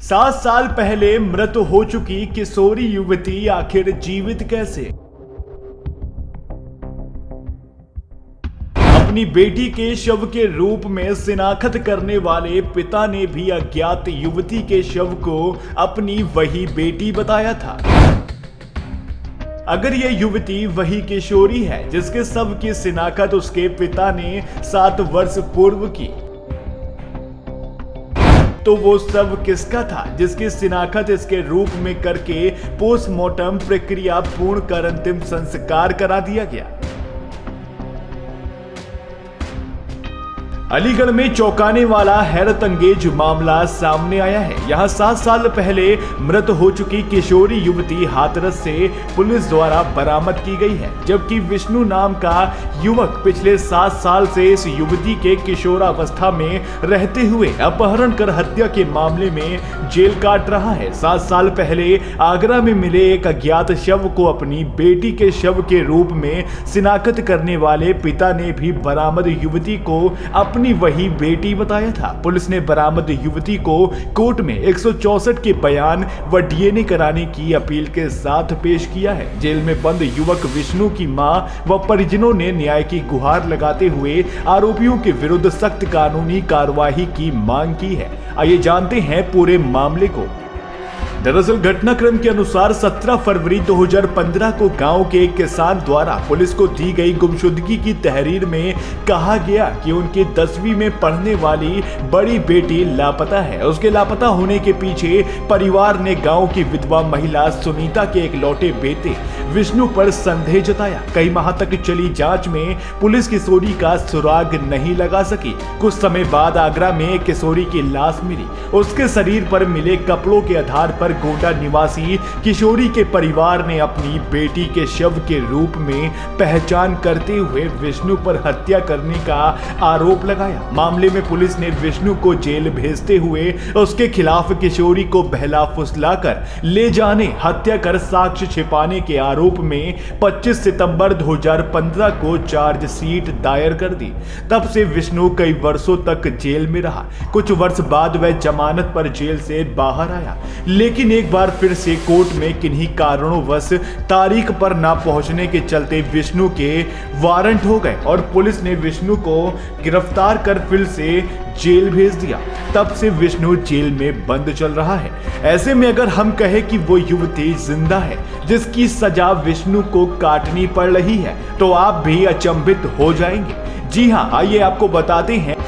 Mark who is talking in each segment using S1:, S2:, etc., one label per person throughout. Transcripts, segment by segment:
S1: 7 साल पहले मृत हो चुकी किशोरी युवती आखिर जीवित कैसे? अपनी बेटी के शव के रूप में शिनाख्त करने वाले पिता ने भी अज्ञात युवती के शव को अपनी वही बेटी बताया था। अगर यह युवती वही किशोरी है जिसके शव की शिनाख्त उसके पिता ने 7 वर्ष पूर्व की, तो वो शव किसका था जिसकी शिनाख्त इसके रूप में करके पोस्टमार्टम प्रक्रिया पूर्ण कर अंतिम संस्कार करा दिया गया। अलीगढ़ में चौंकाने वाला हैरत अंगेज मामला सामने आया है। यहां 7 साल पहले मृत हो चुकी किशोरी युवती हाथरस से पुलिस द्वारा बरामद की गई है, जबकि विष्णु नाम का युवक पिछले 7 साल से इस युवती के किशोरावस्था में रहते हुए अपहरण कर हत्या के मामले में जेल काट रहा है। 7 साल पहले आगरा में मिले एक अज्ञात शव को अपनी बेटी के शव के रूप में शिनाख्त करने वाले पिता ने भी बरामद युवती को अपनी वही बेटी बताया था। पुलिस ने बरामद युवती को कोर्ट में 164 के बयान व डीएनए कराने की अपील के साथ पेश किया है। जेल में बंद युवक विष्णु की मां व परिजनों ने न्याय की गुहार लगाते हुए आरोपियों के विरुद्ध सख्त कानूनी कार्रवाई की मांग की है। आइए जानते हैं पूरे मामले को। दरअसल घटनाक्रम के अनुसार 17 फरवरी 2015 को गांव के एक किसान द्वारा पुलिस को दी गई गुमशुदगी की तहरीर में कहा गया कि उनकी 10वीं में पढ़ने वाली बड़ी बेटी लापता है। उसके लापता होने के पीछे परिवार ने गांव की विधवा महिला सुनीता के एक लौटे बेटे विष्णु पर संदेह जताया। कई माह तक चली जांच में पुलिस किशोरी का सुराग नहीं लगा सकी। कुछ समय बाद आगरा में एक किशोरी की लाश मिली। उसके शरीर पर मिले कपड़ों के आधार पर गोंडा निवासी किशोरी के परिवार ने अपनी बेटी के शव के रूप में पहचान करते हुए विष्णु पर हत्या करने का आरोप लगाया। मामले में पुलिस ने विष्णु को जेल भेजते हुए उसके खिलाफ किशोरी को बहला फुसलाकर ले जाने, हत्या कर साक्ष्य छिपाने के आरोप में 25 सितंबर 2015 को चार्जशीट दायर कर दी। तब से विष्णु कई वर्षों तक जेल में रहा। कुछ वर्ष बाद वह जमानत पर जेल से बाहर आया, लेकिन एक बार फिर से कोर्ट में किन्हीं कारणोंवश तारीख पर ना पहुंचने के चलते विष्णु के वारंट हो गए और पुलिस ने विष्णु को गिरफ्तार कर फिर से जेल भेज दिया। तब से विष्णु जेल में बंद चल रहा है। ऐसे में अगर हम कहें कि वो युवती जिंदा है जिसकी सजा विष्णु को काटनी पड़ रही है, तो आप भी अचंभित हो जाएंगे। जी हां, आइए आपको बताते हैं।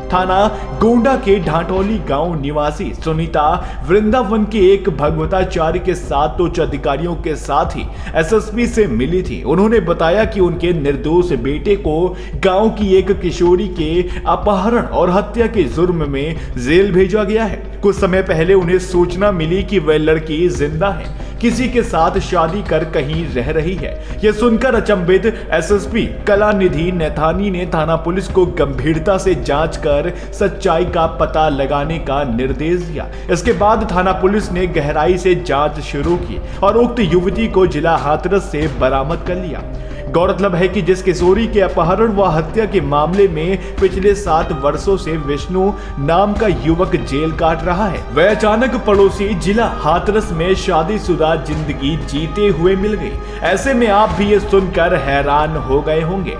S1: थाना गोंडा के ढांटोली गांव निवासी सुनीता वृंदावन के एक भगवताचार्य के साथ उच्च अधिकारियों के साथ ही एसएसपी से मिली थी। उन्होंने बताया कि उनके निर्दोष बेटे को गांव की एक किशोरी के अपहरण और हत्या के जुर्म में जेल भेजा गया है। कुछ समय पहले उन्हें सूचना मिली कि वह लड़की जिंदा है, किसी के साथ शादी कर कहीं रह रही है। यह सुनकर अचंभित एसएसपी कलानिधि नैथानी ने थाना पुलिस को गंभीरता से जांच कर सच्चाई का पता लगाने का निर्देश दिया। इसके बाद थाना पुलिस ने गहराई से जांच शुरू की और उक्त युवती को जिला हाथरस से बरामद कर लिया। गौरतलब है कि जिस किशोरी के अपहरण व हत्या के मामले में पिछले 7 वर्षों से विष्णु नाम का युवक जेल काट रहा है, वह अचानक पड़ोसी जिला हाथरस में शादीशुदा जिंदगी जीते हुए मिल गई। ऐसे में आप भी ये सुनकर हैरान हो गए होंगे।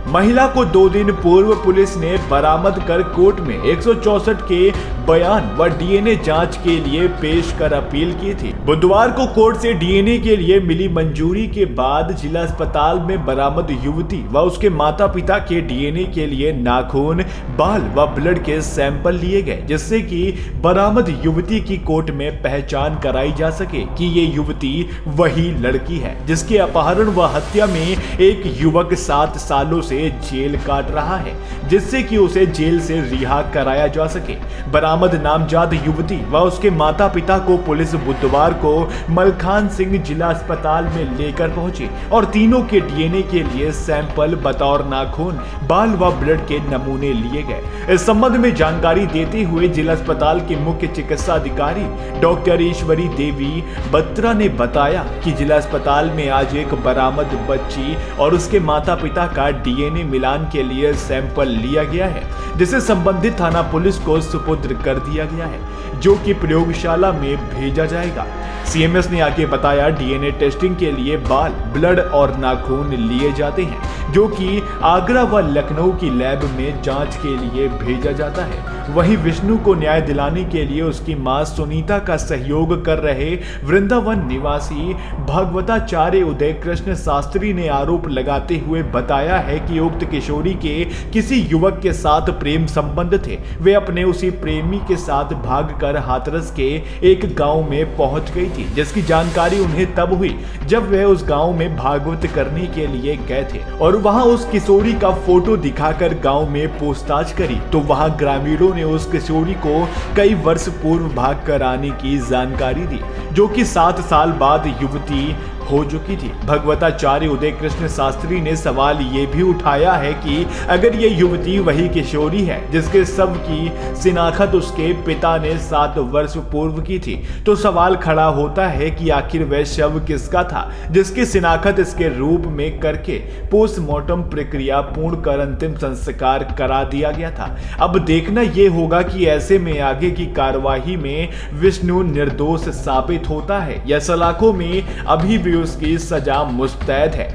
S1: महिला को 2 दिन पूर्व पुलिस ने बरामद कर कोर्ट में 164 के बयान व डीएनए जांच के लिए पेश कर अपील की थी। बुधवार को कोर्ट से डीएनए के लिए मिली मंजूरी के बाद जिला अस्पताल में बरामद युवती व उसके माता पिता के डीएनए के लिए नाखून, बाल व ब्लड के सैंपल लिए गए, जिससे कि बरामद युवती की कोर्ट में पहचान कराई जा सके कि ये युवती वही लड़की है जिसके अपहरण व हत्या में एक युवक 7 सालों से जेल काट रहा है, जिससे कि उसे जेल से रिहा कराया जा सके। बरामद नामजद युवती व उसके माता पिता को पुलिस बुधवार को मलखान सिंह जिला अस्पताल में लेकर पहुंची और तीनों के डीएनए के लिए सैंपल बतौर नाखून, बाल व ब्लड के नमूने लिए गए। इस संबंध में जानकारी देते हुए जिला अस्पताल के मुख्य चिकित्सा अधिकारी डॉक्टर ईश्वरी देवी बत्रा ने बताया कि जिला अस्पताल में आज एक बरामद बच्ची और उसके माता पिता का डीएनए मिलान के लिए सैंपल लिया गया है, जिसे संबंधित थाना पुलिस को सुपुर्द कर दिया गया है, जो कि प्रयोगशाला में भेजा जाएगा। सीएमएस ने आगे बताया, डीएनए टेस्टिंग के लिए बाल, ब्लड और नाखून लिए जाते हैं, जो कि आगरा व लखनऊ की लैब में जांच के लिए भेजा जाता है। वहीं विष्णु को न्याय दिलाने के लिए उसकी मां सुनीता का सहयोग कर रहे वृंदावन निवासी भगवताचार्य उदय कृष्ण शास्त्री ने आरोप लगाते हुए बताया है कि उक्त किशोरी के किसी युवक के साथ प्रेम संबंध थे। वे अपने उसी प्रेमी के साथ भागकर हाथरस के एक गांव में पहुंच गई थी, जिसकी जानकारी उन्हें तब हुई जब वे उस गांव में भागवत करने के लिए गए थे और वहां उस किशोरी का फोटो दिखाकर गांव में पूछताछ करी तो वहां ग्रामीणों ने उस किशोरी को कई वर्ष पूर्व भाग कर आने की जानकारी दी, जो कि 7 साल बाद युवती हो चुकी थी। भगवताचार्य उदय कृष्ण शास्त्री ने सवाल ये भी उठाया है कि अगर ये युवती वही किशोरी है जिसके शव की शिनाख्त उसके पिता ने 7 वर्ष पूर्व की थी, तो सवाल खड़ा होता है कि आखिर वह शव किसका था जिसकी शिनाख्त इसके रूप में करके पोस्टमार्टम प्रक्रिया पूर्ण कर अंतिम संस्कार करा दिया गया था। अब देखना यह होगा कि ऐसे में आगे की कार्यवाही में विष्णु निर्दोष साबित होता है या सलाखों में अभी भी उसकी सजा मुस्तैद है।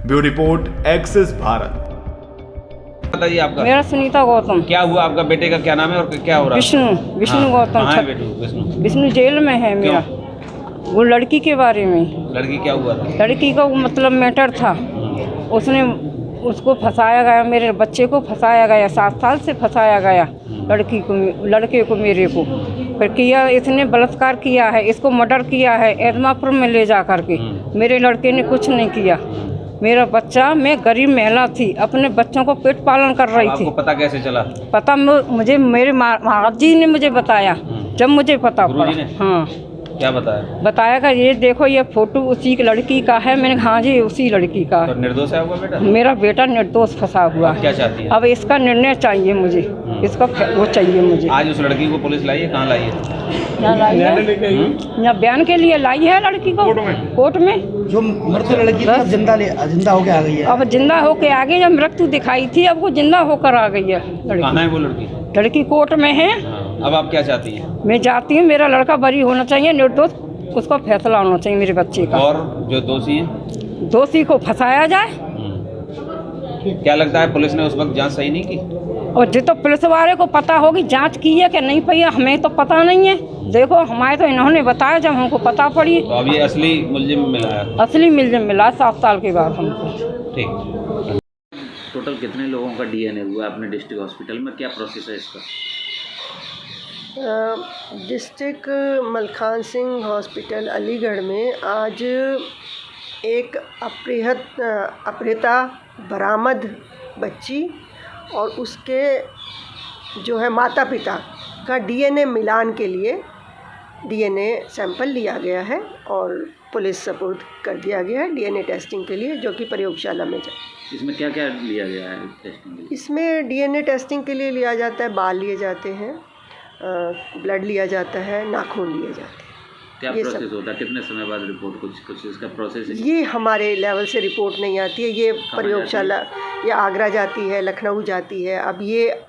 S1: Bureau report, access Bharat.
S2: बताइए आपका।
S3: मेरा सुनीता गौतम।
S2: क्या हुआ आपका बेटे का, क्या नाम है और क्या हो रहा है?
S3: विष्णु गौतम। विष्णु जेल में है मेरा। वो लड़की के बारे में।
S2: लड़की क्या हुआ था?
S3: लड़की का मतलब मैटर था, उसको फंसाया गया, मेरे बच्चे को फंसाया गया, 7 साल से फंसाया गया लड़के को मेरे को। फिर किया, इसने बलात्कार किया है, इसको मर्डर किया है एदमापुर में ले जा करके। मेरे लड़के ने कुछ नहीं किया। मेरा बच्चा, मैं गरीब महिला थी, अपने बच्चों को पेट पालन कर रही थी।
S2: आपको पता कैसे चला?
S3: पता मुझे मेरे महाराज जी ने मुझे बताया, जब मुझे पता पड़ा। हाँ,
S2: क्या बताया?
S3: बताया कि ये देखो, ये फोटो उसी की लड़की का है। मैंने हाँ जी, उसी लड़की का।
S2: तो निर्दोष है आपका बेटा?
S3: मेरा बेटा निर्दोष फंसा हुआ है।
S2: क्या चाहती है?
S3: अब इसका निर्णय चाहिए मुझे, इसका वो चाहिए मुझे।
S2: आज उस लड़की को पुलिस लाई है? कहाँ लाई है?
S3: यहाँ लाई है, यहाँ बयान के लिए लाई है लड़की को कोर्ट में।
S4: जो मृत लड़की थी, जिंदा होके आ गई है।
S3: अब जिंदा होके आ गई, जब मृत्यु दिखाई थी, अब वो जिंदा होकर आ गई है लड़की।
S2: कहाँ है वो लड़की?
S3: लड़की कोर्ट में है।
S2: अब आप क्या चाहती हैं?
S3: मैं चाहती हूँ मेरा लड़का बरी होना चाहिए, निर्दोष, उसका फैसला होना चाहिए मेरे बच्चे का।
S2: और जो दोषी हैं,
S3: दोषी को फंसाया जाए।
S2: क्या लगता है पुलिस ने उस वक्त जांच सही नहीं की?
S3: और जो तो पुलिस वाले को पता होगी जांच की है कि नहीं पई है, हमें तो पता नहीं है। देखो, हमारे तो इन्होंने बताया, जब हमको पता पड़ी।
S2: तो अब ये असली मुलजिम मिला है?
S3: असली मुलजिम मिला 7 साल के बाद हमको।
S2: ठीक। टोटल कितने लोगों का डीएनए हुआ अपने डिस्ट्रिक्ट हॉस्पिटल में? क्या प्रोसेस है इसका?
S5: डिस्ट्रिक्ट मलखान सिंह हॉस्पिटल अलीगढ़ में आज एक अपहृता बरामद बच्ची और उसके जो है माता पिता का डीएनए मिलान के लिए डीएनए सैंपल लिया गया है और पुलिस सपुर्द कर दिया गया है डीएनए टेस्टिंग के लिए, जो कि प्रयोगशाला में जाए।
S2: इसमें क्या क्या लिया गया है टेस्टिंग के लिए?
S5: इसमें डीएनए टेस्टिंग के लिए लिया जाता है, बाल लिए जाते हैं, ब्लड लिया जाता है, नाखून लिए जाते हैं।
S2: क्या प्रोसेस होता है? कितने समय बाद रिपोर्ट, कुछ इसका प्रोसेस है?
S5: ये हमारे लेवल से रिपोर्ट नहीं आती है, ये प्रयोगशाला या आगरा जाती है, लखनऊ जाती है। अब ये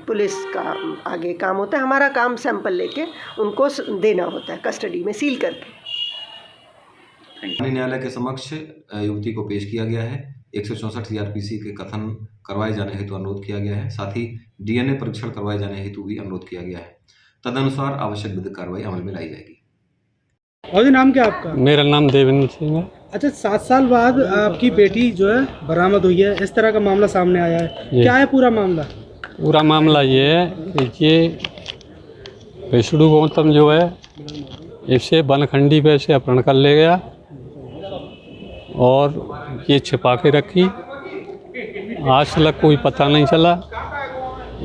S5: पुलिस का आगे काम होता है। हमारा काम सैंपल लेके उनको देना होता है, कस्टडी में सील करके।
S6: न्यायालय के समक्ष युवती को पेश किया गया है। 164 सीआरपीसी के कथन करवाए जाने हेतु अनुरोध किया गया है। साथ ही डीएनए परीक्षण करवाए जाने हेतु भी अनुरोध किया गया है। तदनुसार आवश्यक विधिक कार्रवाई अमल में लाई जाएगी।
S4: और नाम क्या आपका?
S7: मेरा नाम देवेंद्र सिंह है।
S4: अच्छा, 7 साल बाद आपकी बेटी जो है बरामद हुई है, इस तरह का मामला सामने आया है, क्या है पूरा मामला?
S7: पूरा मामला ये है कि ये विष्णु गौतम जो है, इसे बनखंडी पे से अपहरण कर ले गया और ये छिपा के रखी। आज तक कोई पता नहीं चला।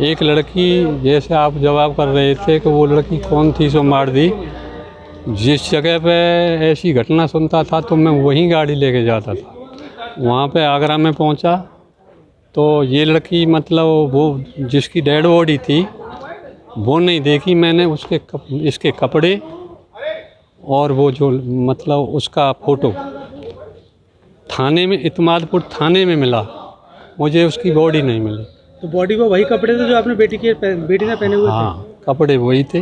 S7: एक लड़की, जैसे आप जवाब कर रहे थे कि वो लड़की कौन थी सो मार दी, जिस जगह पे ऐसी घटना सुनता था तो मैं वहीं गाड़ी लेके जाता था। वहाँ पे आगरा में पहुँचा तो ये लड़की, मतलब वो जिसकी डेड बॉडी थी वो नहीं देखी मैंने, इसके कपड़े और वो जो मतलब उसका फ़ोटो थाने में, इत्मादपुर थाने में मिला, मुझे उसकी बॉडी नहीं मिली।
S4: तो बॉडी पर वही कपड़े थे जो आपने बेटी ने पहने हुए थे?
S7: हाँ, कपड़े वही थे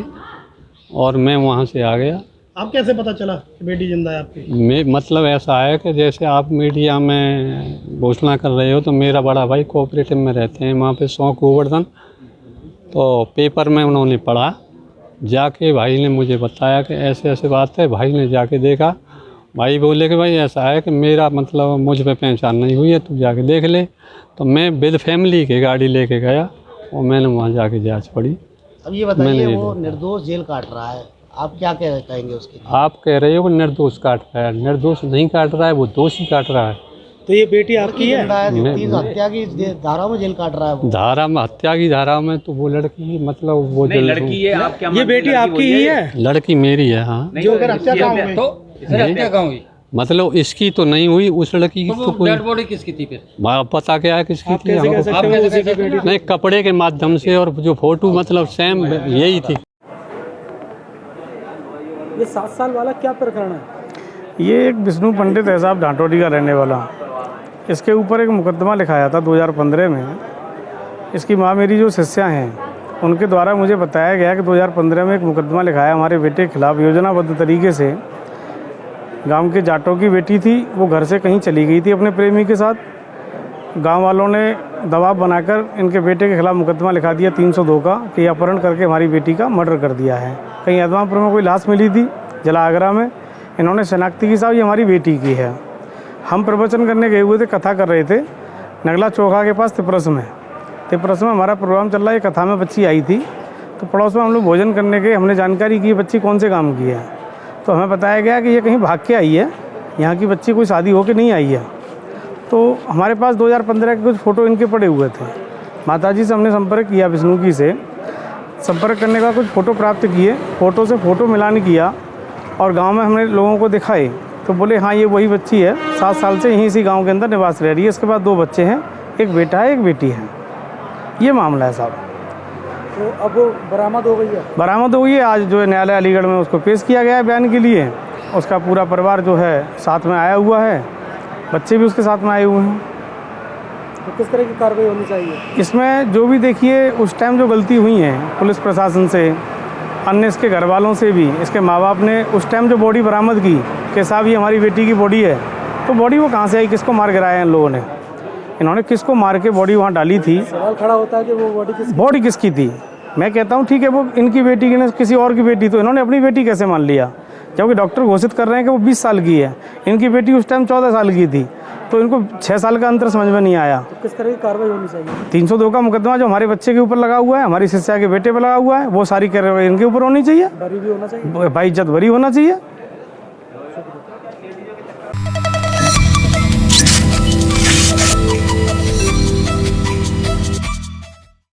S7: और मैं वहाँ से आ गया।
S4: आप कैसे पता चला कि बेटी जिंदा है आपकी?
S7: मैं मतलब ऐसा है कि जैसे आप मीडिया में घोषणा कर रहे हो, तो मेरा बड़ा भाई कोऑपरेटिव में रहते हैं वहाँ पे शौक गोवर्धन, तो पेपर में उन्होंने पढ़ा, जाके भाई ने मुझे बताया कि ऐसे ऐसे बात है। भाई ने जाके देखा, भाई बोले कि भाई ऐसा है कि मेरा मतलब मुझ पे पहचान नहीं हुई है, तू जाके देख ले। तो मैं विद फैमिली के गाड़ी लेके गया और मैंने वहाँ जाके जांच पड़ी।
S8: अब ये बताइए, वो निर्दोष जेल काट रहा है, आप क्या कहेंगे उसके?
S7: आप कह रहे हो वो निर्दोष काट रहा है, निर्दोष नहीं काट रहा है, वो दोषी काट रहा है।
S4: तो ये बेटी आपकी है?
S8: 3 हत्या की धारा में जेल काट रहा है वो।
S7: धारा में, हत्या की धारा में, तो वो लड़की मतलब वो
S2: नहीं, लड़की है, आप क्या
S4: ये बेटी आपकी ही है?
S7: लड़की मेरी है। हाँ,
S4: जो अगर हत्या कहाँ हुई?
S7: मतलब इसकी तो नहीं हुई, उस लड़की की तो कोई।
S8: डेड बॉडी किसकी थी फिर?
S7: पता क्या है किसकी
S4: आप
S7: थी
S4: कैसे कह
S7: हमको?
S4: सकते हो उसी की बेटी?
S7: नहीं, कपड़े के माध्यम से, और जो फोटो मतलब सेम यही थी।
S4: ये 7 साल वाला क्या प्रकरण है?
S9: ये एक विष्णु पंडित है साहब, ढांटोडी का रहने वाला। इसके ऊपर एक मुकदमा लिखाया था 2015 में। इसकी माँ मेरी जो शिष्या हैं, उनके द्वारा मुझे बताया गया कि 2015 में एक मुकदमा लिखाया हमारे बेटे के खिलाफ योजनाबद्ध तरीके से। गांव के जाटों की बेटी थी, वो घर से कहीं चली गई थी अपने प्रेमी के साथ। गांव वालों ने दबाव बनाकर इनके बेटे के खिलाफ मुकदमा लिखा दिया 302 का कि अपहरण करके हमारी बेटी का मर्डर कर दिया है। कहीं अदमापुर में कोई लाश मिली थी, जिला आगरा में। इन्होंने शनाख्ती की साहब ये हमारी बेटी की है। हम प्रवचन करने गए हुए थे, कथा कर रहे थे नगला चौका के पास तिपरस में हमारा प्रोग्राम चल रहा है। कथा में बच्ची आई थी, तो पड़ोस में हम लोग भोजन करने गए। हमने जानकारी की बच्ची कौन से काम की है, तो हमें बताया गया कि ये कहीं भाग के आई है, यहाँ की बच्ची कोई शादी होकर नहीं आई है। तो हमारे पास 2015 के कुछ फ़ोटो इनके पड़े हुए थे। माताजी से हमने संपर्क किया, विष्णु की से संपर्क करने का कुछ फ़ोटो प्राप्त किए, फ़ोटो से फ़ोटो मिलान किया और गांव में हमने लोगों को दिखाए, तो बोले हाँ ये वही बच्ची है, 7 साल से यहीं इसी गांव के अंदर निवास रह रही है। इसके बाद 2 बच्चे हैं, एक बेटा है एक बेटी है। ये मामला है साहब।
S4: तो अब वो बरामद हो गई है?
S9: बरामद हो गई है। आज जो है न्यायालय अलीगढ़ में उसको पेश किया गया है बयान के लिए। उसका पूरा परिवार जो है साथ में आया हुआ है, बच्चे भी उसके साथ में आए हुए हैं।
S4: तो किस तरह की कार्रवाई होनी चाहिए
S9: इसमें? जो भी देखिए उस टाइम जो गलती हुई है पुलिस प्रशासन से, अन्य इसके घर वालों से भी, इसके माँ बाप ने उस टाइम जो बॉडी बरामद की कि साहब ये हमारी बेटी की बॉडी है, तो बॉडी वो कहाँ से आई, किसको मार गिराया इन लोगों ने? इन्होंने किसको मार के बॉडी वहाँ डाली थी?
S4: सवाल खड़ा होता है कि वो बॉडी
S9: किसकी थी। मैं कहता हूँ ठीक है, वो इनकी बेटी की, किसी और की बेटी, तो इन्होंने अपनी बेटी कैसे मान लिया? जबकि डॉक्टर घोषित कर रहे हैं कि वो 20 साल की है, इनकी बेटी उस टाइम 14 साल की थी, तो इनको 6 साल का अंतर समझ में नहीं आया।
S4: तो किस तरह की कार्रवाई होनी चाहिए?
S9: 302 का मुकदमा जो हमारे बच्चे के ऊपर लगा हुआ है, हमारी शिष्या के बेटे पर लगा हुआ है, वो सारी कार्रवाई इनके ऊपर होनी चाहिए।
S4: बरी भी होना चाहिए,
S9: भाई इज्जत बरी होना चाहिए।